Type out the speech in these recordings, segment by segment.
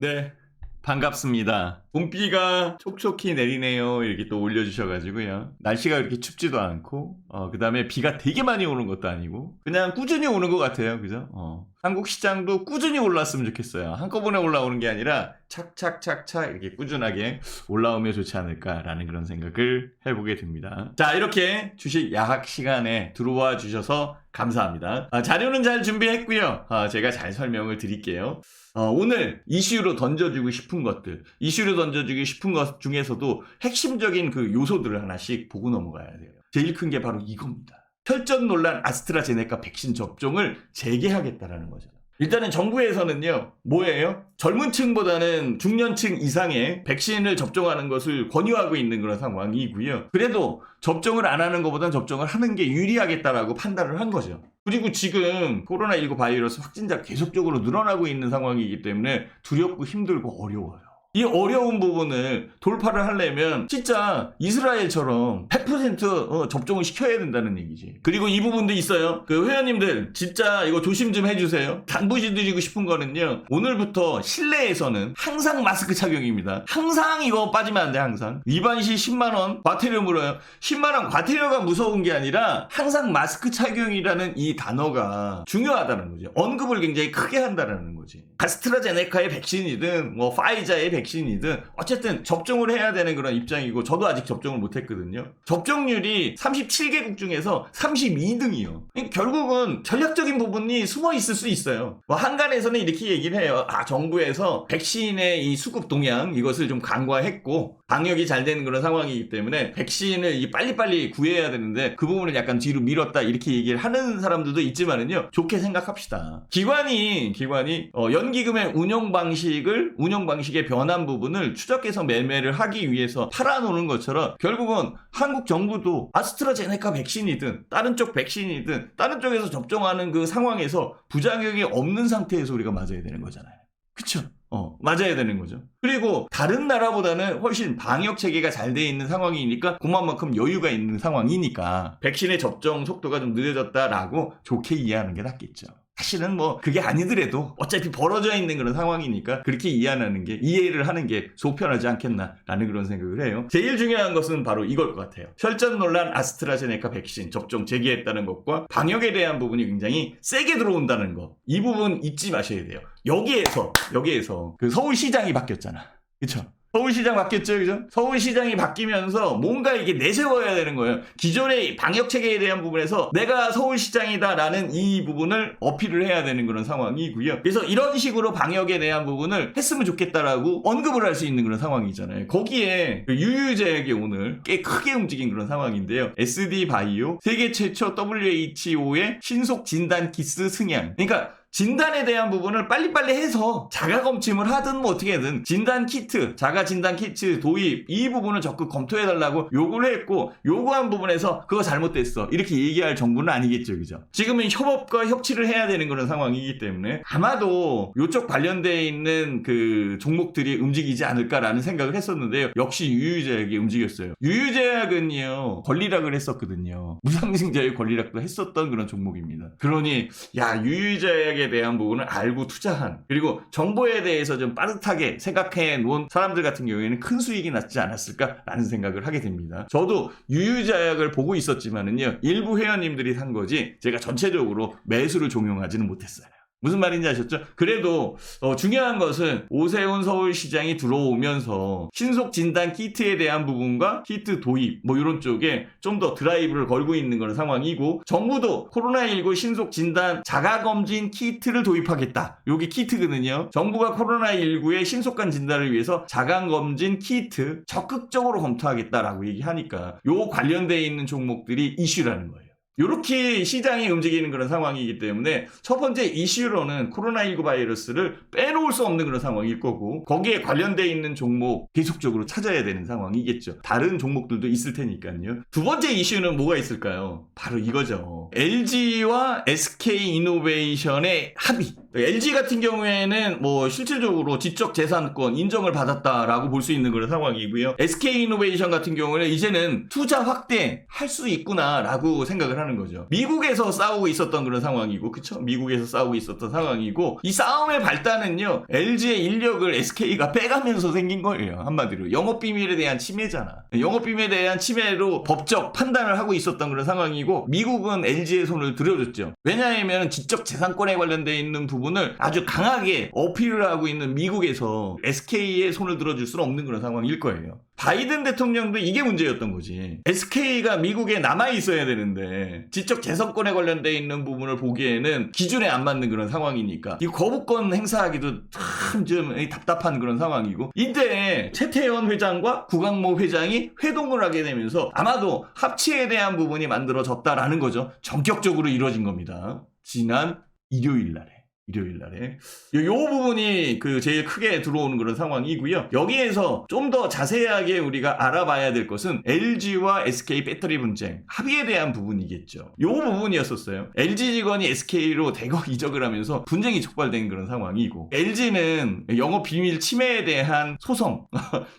네, 반갑습니다. 봄비가 촉촉히 내리네요. 이렇게 또 올려주셔가지고요. 날씨가 그렇게 춥지도 않고, 그 다음에 비가 되게 많이 오는 것도 아니고, 그냥 꾸준히 오는 것 같아요. 그죠? 한국 시장도 꾸준히 올랐으면 좋겠어요. 한꺼번에 올라오는 게 아니라 착착착착 이렇게 꾸준하게 올라오면 좋지 않을까라는 그런 생각을 해보게 됩니다. 자, 이렇게 주식 야학 시간에 들어와 주셔서 감사합니다. 자료는 잘 준비했고요. 제가 잘 설명을 드릴게요. 오늘 이슈로 던져주고 싶은 것들, 이슈로 던져주고 싶은 것 중에서도 핵심적인 그 요소들을 하나씩 보고 넘어가야 돼요. 제일 큰 게 바로 이겁니다. 혈전 논란 아스트라제네카 백신 접종을 재개하겠다라는 거죠. 일단은 정부에서는요, 뭐예요? 젊은 층보다는 중년층 이상의 백신을 접종하는 것을 권유하고 있는 그런 상황이고요. 그래도 접종을 안 하는 것보다는 접종을 하는 게 유리하겠다라고 판단을 한 거죠. 그리고 지금 코로나19 바이러스 확진자 계속적으로 늘어나고 있는 상황이기 때문에 두렵고 힘들고 어려워요. 이 어려운 부분을 돌파를 하려면 진짜 이스라엘처럼 100% 접종을 시켜야 된다는 얘기지. 그리고 이 부분도 있어요. 그 회원님들 진짜 이거 조심 좀 해주세요. 당부드리고 싶은 거는요. 오늘부터 실내에서는 항상 마스크 착용입니다. 항상 이거 빠지면 안 돼. 항상. 위반 시 10만원 과태료 물어요. 10만원 과태료가 무서운 게 아니라 항상 마스크 착용이라는 이 단어가 중요하다는 거죠. 언급을 굉장히 크게 한다는 거지. 아스트라제네카의 백신이든 뭐 파이자의 백신이든 어쨌든 접종을 해야 되는 그런 입장이고, 저도 아직 접종을 못했거든요. 접종률이 37개국 중에서 32등이요. 결국은 전략적인 부분이 숨어 있을 수 있어요. 뭐 한간에서는 이렇게 얘기를 해요. 정부에서 백신의 이 수급 동향 이것을 좀 간과했고 방역이 잘 되는 그런 상황이기 때문에 백신을 빨리빨리 구해야 되는데 그 부분을 약간 뒤로 밀었다, 이렇게 얘기를 하는 사람들도 있지만은요, 좋게 생각합시다. 기관이 연기금의 운영 방식의 변한 부분을 추적해서 매매를 하기 위해서 팔아놓는 것처럼 결국은 한국 정부도 아스트라제네카 백신이든 다른 쪽 백신이든 다른 쪽에서 접종하는 그 상황에서 부작용이 없는 상태에서 우리가 맞아야 되는 거잖아요. 그쵸? 맞아야 되는 거죠. 그리고 다른 나라보다는 훨씬 방역 체계가 잘 돼 있는 상황이니까 그만큼 여유가 있는 상황이니까 백신의 접종 속도가 좀 늦어졌다라고 좋게 이해하는 게 낫겠죠. 사실은 뭐 그게 아니더라도 어차피 벌어져 있는 그런 상황이니까 그렇게 이해를 하는 게 속편하지 않겠나라는 그런 생각을 해요. 제일 중요한 것은 바로 이걸 것 같아요. 혈전 논란 아스트라제네카 백신 접종 재개했다는 것과 방역에 대한 부분이 굉장히 세게 들어온다는 거, 이 부분 잊지 마셔야 돼요. 여기에서 그 서울시장이 바뀌었잖아. 그쵸? 서울시장 바뀌었죠, 그죠? 서울시장이 바뀌면서 뭔가 이게 내세워야 되는 거예요. 기존의 방역체계에 대한 부분에서 내가 서울시장이다라는 이 부분을 어필을 해야 되는 그런 상황이고요. 그래서 이런 식으로 방역에 대한 부분을 했으면 좋겠다라고 언급을 할 수 있는 그런 상황이잖아요. 거기에 유유제약이 오늘 꽤 크게 움직인 그런 상황인데요. SD바이오, 세계 최초 WHO의 신속 진단 키트 승양. 그러니까 진단에 대한 부분을 빨리빨리 해서 자가 검침을 하든 뭐 어떻게든 자가 진단 키트 도입, 이 부분을 적극 검토해달라고 요구를 했고, 요구한 부분에서 그거 잘못됐어 이렇게 얘기할 정부는 아니겠죠, 그죠? 지금은 협업과 협치를 해야 되는 그런 상황이기 때문에 아마도 요쪽 관련되어 있는 그 종목들이 움직이지 않을까라는 생각을 했었는데요. 역시 유유제약이 움직였어요. 유유제약은요, 권리락을 했었거든요. 무상증자의 권리락도 했었던 그런 종목입니다. 그러니 유유제약 에 대한 부분을 알고 투자한, 그리고 정보에 대해서 좀 빠듯하게 생각해 놓은 사람들 같은 경우에는 큰 수익이 났지 않았을까라는 생각을 하게 됩니다. 저도 유유제약을 보고 있었지만은요, 일부 회원님들이 산 거지 제가 전체적으로 매수를 종용하지는 못했어요. 무슨 말인지 아셨죠? 그래도 중요한 것은 오세훈 서울시장이 들어오면서 신속 진단 키트에 대한 부분과 키트 도입 뭐 이런 쪽에 좀 더 드라이브를 걸고 있는 그런 상황이고, 정부도 코로나19 신속 진단 자가검진 키트를 도입하겠다. 요게 키트거든요. 정부가 코로나19의 신속한 진단을 위해서 자가검진 키트 적극적으로 검토하겠다라고 얘기하니까 요 관련되어 있는 종목들이 이슈라는 거예요. 이렇게 시장이 움직이는 그런 상황이기 때문에 첫 번째 이슈로는 코로나19 바이러스를 빼놓을 수 없는 그런 상황일 거고, 거기에 관련되어 있는 종목 계속적으로 찾아야 되는 상황이겠죠. 다른 종목들도 있을 테니까요. 두 번째 이슈는 뭐가 있을까요? 바로 이거죠. LG와 SK이노베이션의 합의. LG 같은 경우에는 뭐 실질적으로 지적 재산권 인정을 받았다라고 볼 수 있는 그런 상황이고요. SK이노베이션 같은 경우는 이제는 투자 확대 할 수 있구나라고 생각을 하는 있었다라는 거죠. 미국에서 싸우고 있었던 그런 상황이고, 그쵸? 미국에서 싸우고 있었던 상황이고, 이 싸움의 발단은요, LG의 인력을 SK가 빼가면서 생긴 거예요. 한마디로. 영업비밀에 대한 침해잖아. 영업비밀에 대한 침해로 법적 판단을 하고 있었던 그런 상황이고, 미국은 LG의 손을 들어줬죠. 왜냐하면 지적 재산권에 관련되어 있는 부분을 아주 강하게 어필을 하고 있는 미국에서 SK의 손을 들어줄 수는 없는 그런 상황일 거예요. 바이든 대통령도 이게 문제였던 거지. SK가 미국에 남아있어야 되는데 지적 재산권에 관련되어 있는 부분을 보기에는 기준에 안 맞는 그런 상황이니까 이 거부권 행사하기도 참 좀 답답한 그런 상황이고, 이때 최태원 회장과 구강모 회장이 회동을 하게 되면서 아마도 합치에 대한 부분이 만들어졌다라는 거죠. 전격적으로 이루어진 겁니다. 지난 일요일 날에. 요 부분이 제일 크게 들어오는 그런 상황이고요. 여기에서 좀 더 자세하게 우리가 알아봐야 될 것은 LG와 SK 배터리 분쟁 합의에 대한 부분이겠죠. 요 부분이었었어요. LG 직원이 SK로 대거 이적을 하면서 분쟁이 촉발된 그런 상황이고, LG는 영업 비밀 침해에 대한 소송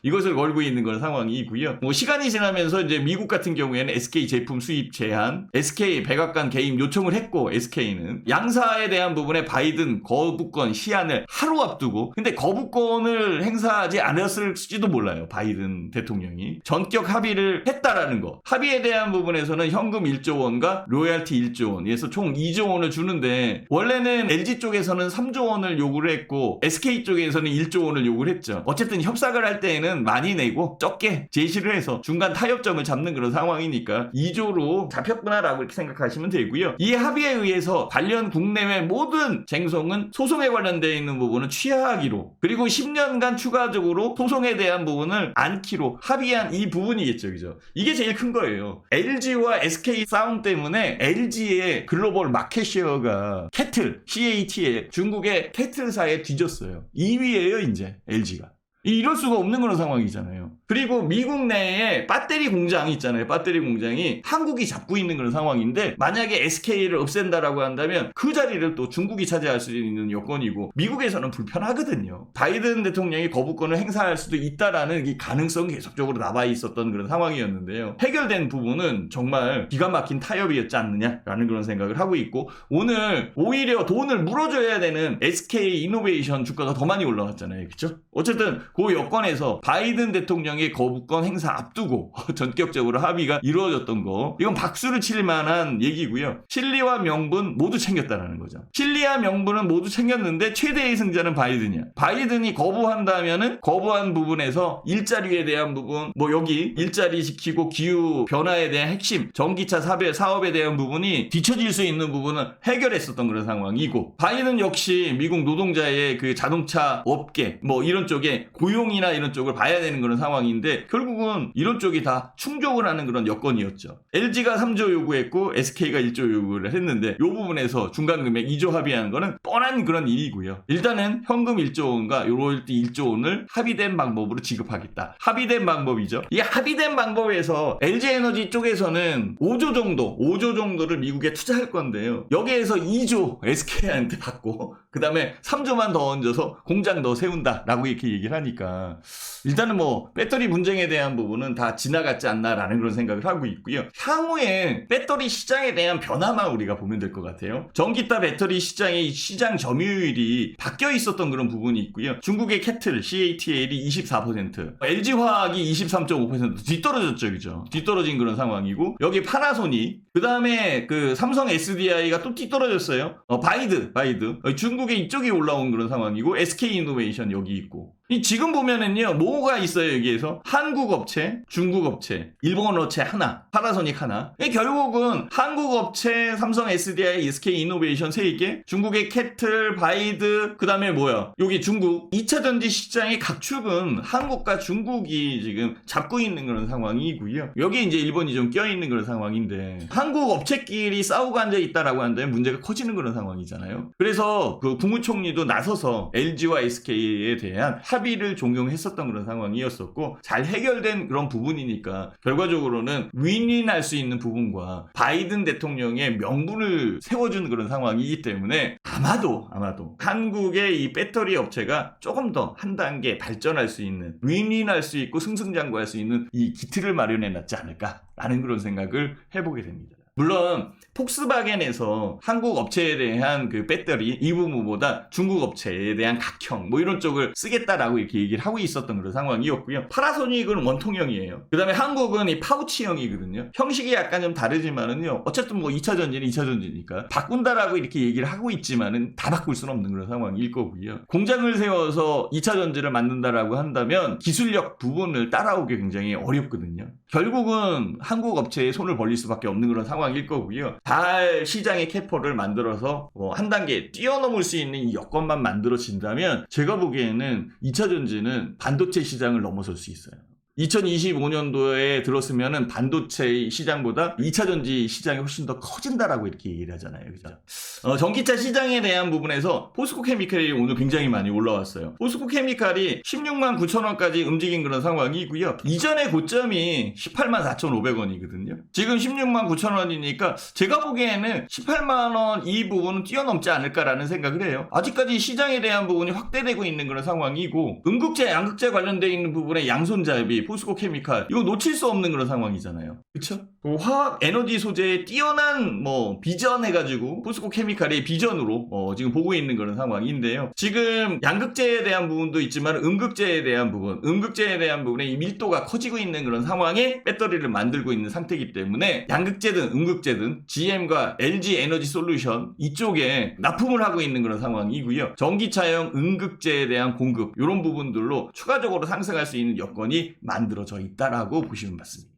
이것을 걸고 있는 그런 상황이고요. 뭐 시간이 지나면서 이제 미국 같은 경우에는 SK 제품 수입 제한, SK 백악관 개입 요청을 했고, SK는 양사에 대한 부분에 바이든 거부권 시한을 하루 앞두고, 근데 거부권을 행사하지 않았을지도 몰라요. 바이든 대통령이 전격 합의를 했다라는 거. 합의에 대한 부분에서는 현금 1조 원과 로열티 1조 원에서 총 2조 원을 주는데, 원래는 LG 쪽에서는 3조 원을 요구를 했고 SK 쪽에서는 1조 원을 요구를 했죠. 어쨌든 협상을 할 때에는 많이 내고 적게 제시를 해서 중간 타협점을 잡는 그런 상황이니까 2조로 잡혔구나라고 이렇게 생각하시면 되고요. 이 합의에 의해서 관련 국내외 모든 쟁송은 소송에 관련되어 있는 부분은 취하하기로, 그리고 10년간 추가적으로 소송에 대한 부분을 안기로 합의한 이 부분이겠죠. 그죠? 이게 제일 큰 거예요. LG와 SK 싸움 때문에 LG의 글로벌 마켓쉐어가 캐틀, CATL, 중국의 캐틀사에 뒤졌어요. 2위예요, 이제 LG가. 이럴 수가 없는 그런 상황이잖아요. 그리고 미국 내에 배터리 공장이 있잖아요. 배터리 공장이 한국이 잡고 있는 그런 상황인데, 만약에 SK를 없앤다라고 한다면 그 자리를 또 중국이 차지할 수 있는 여건이고, 미국에서는 불편하거든요. 바이든 대통령이 거부권을 행사할 수도 있다라는 이 가능성이 계속적으로 남아 있었던 그런 상황이었는데요. 해결된 부분은 정말 기가 막힌 타협이었지 않느냐라는 그런 생각을 하고 있고, 오늘 오히려 돈을 물어줘야 되는 SK 이노베이션 주가가 더 많이 올라왔잖아요. 그렇죠? 어쨌든 그 여건에서 바이든 대통령의 거부권 행사 앞두고 전격적으로 합의가 이루어졌던 거, 이건 박수를 칠 만한 얘기고요. 실리와 명분 모두 챙겼다라는 거죠. 실리와 명분은 모두 챙겼는데 최대의 승자는 바이든이야. 바이든이 거부한다면은 거부한 부분에서 일자리에 대한 부분, 뭐 여기 일자리 지키고 기후 변화에 대한 핵심 전기차 사업에 대한 부분이 뒤처질 수 있는 부분은 해결했었던 그런 상황이고, 바이든 역시 미국 노동자의 그 자동차 업계 뭐 이런 쪽에 고용이나 이런 쪽을 봐야 되는 그런 상황인데, 결국은 이런 쪽이 다 충족을 하는 그런 여건이었죠. LG가 3조 요구했고 SK가 1조 요구를 했는데, 이 부분에서 중간 금액 2조 합의하는 거는 뻔한 그런 일이고요. 일단은 현금 1조 원과 로열티 1조 원을 합의된 방법으로 지급하겠다. 합의된 방법이죠. 이 합의된 방법에서 LG에너지 쪽에서는 5조 정도를 미국에 투자할 건데요. 여기에서 2조 SK한테 받고 그 다음에 3조만 더 얹어서 공장 더 세운다라고 이렇게 얘기를 하니까, 일단은 뭐 배터리 분쟁에 대한 부분은 다 지나갔지 않나라는 그런 생각을 하고 있고요. 향후에 배터리 시장에 대한 변화만 우리가 보면 될 것 같아요. 전기차 배터리 시장의 시장 점유율이 바뀌어 있었던 그런 부분이 있고요. 중국의 캐틀, CATL이 24%, LG화학이 23.5% 뒤떨어졌죠. 그죠? 뒤떨어진 그런 상황이고, 여기 파나소닉, 그 다음에 그 삼성 SDI가 또 뒤떨어졌어요. 바이드. 중국의 이쪽이 올라온 그런 상황이고, SK 이노베이션 여기 있고. 지금 보면은요, 뭐가 있어요, 여기에서? 한국 업체, 중국 업체, 일본 업체 하나, 파나소닉 하나. 결국은 한국 업체, 삼성 SDI, SK 이노베이션 3개, 중국의 캐틀, 바이드, 그 다음에 뭐야? 여기 중국. 2차 전지 시장의 각축은 한국과 중국이 지금 잡고 있는 그런 상황이고요. 여기 이제 일본이 좀 껴있는 그런 상황인데, 한국 업체끼리 싸우고 앉아있다라고 한다면 문제가 커지는 그런 상황이잖아요. 그래서 그 국무총리도 나서서 LG와 SK에 대한 합의를 종용했었던 그런 상황이었었고, 잘 해결된 그런 부분이니까 결과적으로는 윈윈할 수 있는 부분과 바이든 대통령의 명분을 세워주는 그런 상황이기 때문에 아마도 한국의 이 배터리 업체가 조금 더 한 단계 발전할 수 있는, 윈윈할 수 있고 승승장구할 수 있는 이 기틀을 마련해 놨지 않을까라는 그런 생각을 해보게 됩니다. 물론 폭스바겐에서 한국 업체에 대한 그 배터리 이 부분보다 중국 업체에 대한 각형 뭐 이런 쪽을 쓰겠다라고 이렇게 얘기를 하고 있었던 그런 상황이었고요. 파나소닉은 원통형이에요. 그 다음에 한국은 이 파우치형이거든요. 형식이 약간 좀 다르지만은요. 어쨌든 뭐 2차 전지는 2차 전지니까 바꾼다라고 이렇게 얘기를 하고 있지만은 다 바꿀 수는 없는 그런 상황일 거고요. 공장을 세워서 2차 전지를 만든다라고 한다면 기술력 부분을 따라오기 굉장히 어렵거든요. 결국은 한국 업체에 손을 벌릴 수밖에 없는 그런 상황일 거고요. 잘 시장의 캐퍼를 만들어서 한 단계 뛰어넘을 수 있는 이 여건만 만들어진다면 제가 보기에는 2차 전지는 반도체 시장을 넘어설 수 있어요. 2025년도에 들었으면은 반도체 시장보다 2차 전지 시장이 훨씬 더 커진다라고 이렇게 얘기를 하잖아요. 그죠? 전기차 시장에 대한 부분에서 포스코 케미칼이 오늘 굉장히 많이 올라왔어요. 포스코 케미칼이 16만 9천 원까지 움직인 그런 상황이고요. 이전의 고점이 18만 4,500원이거든요. 지금 16만 9천 원이니까 제가 보기에는 18만 원 이 부분은 뛰어넘지 않을까라는 생각을 해요. 아직까지 시장에 대한 부분이 확대되고 있는 그런 상황이고 음극재, 양극재 관련되어 있는 부분에 양손잡이 포스코 케미칼 이거 놓칠 수 없는 그런 상황이잖아요. 그쵸? 화학 에너지 소재에 뛰어난 비전 해가지고 포스코 케미칼의 비전으로 지금 보고 있는 그런 상황인데요. 지금 양극재에 대한 부분도 있지만 음극재에 대한 부분에 이 밀도가 커지고 있는 그런 상황에 배터리를 만들고 있는 상태이기 때문에 양극재든 음극재든 GM과 LG 에너지 솔루션 이쪽에 납품을 하고 있는 그런 상황이고요. 전기차용 음극재에 대한 공급 이런 부분들로 추가적으로 상승할 수 있는 여건이 만들어져 있다라고 보시면 맞습니다.